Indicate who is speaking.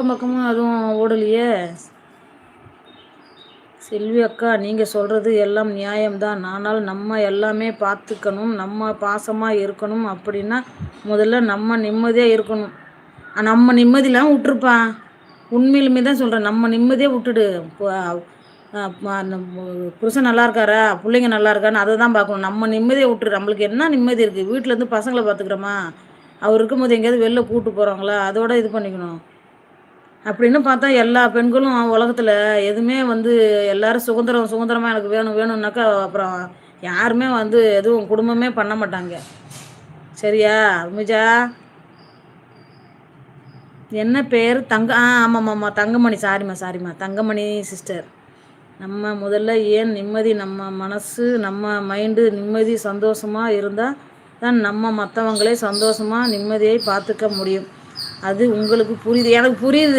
Speaker 1: பக்கமும் அதுவும் ஓடலையே. செல்வி அக்கா, நீங்கள் சொல்கிறது எல்லாம் நியாயம்தான். ஆனால் நம்ம எல்லாமே பார்த்துக்கணும், நம்ம பாசமாக இருக்கணும். அப்படின்னா முதல்ல நம்ம நிம்மதியாக இருக்கணும். நம்ம நிம்மதியெலாம் விட்டுருப்பா. உண்மையிலுமே தான் சொல்கிறேன், நம்ம நிம்மதியாக விட்டுடு. அந்த புருஷன் நல்லா இருக்காரா, பிள்ளைங்க நல்லா இருக்கான்னு அதை தான் பார்க்கணும். நம்ம நிம்மதியை விட்டுரு. நம்மளுக்கு என்ன நிம்மதி இருக்குது? வீட்டிலேருந்து பசங்களை பார்த்துக்கிறோமா? அவர் இருக்கும்போது எங்கேயாவது வெளில கூப்பிட்டு போகிறாங்களா? அதோட இது பண்ணிக்கணும். அப்படின்னு பார்த்தா எல்லா பெண்களும் உலகத்தில் எதுவுமே எல்லாரும் சுதந்திரம் சுதந்திரமாக எனக்கு வேணும் வேணும்னாக்கா அப்புறம் யாருமே எதுவும் குடும்பமே பண்ண மாட்டாங்க. சரியா மிஜா? என்ன பேர்? ஆமாம்மாம்மா, தங்கமணி. சாரிம்மா தங்கமணி சிஸ்டர். நம்ம முதல்ல ஏன் நிம்மதி, நம்ம மனசு நம்ம மைண்டு நிம்மதி சந்தோஷமாக இருந்தால் தான் நம்ம மற்றவங்களே சந்தோஷமாக நிம்மதியை பார்த்துக்க முடியும். அது உங்களுக்கு புரியுது, எனக்கு புரியுது.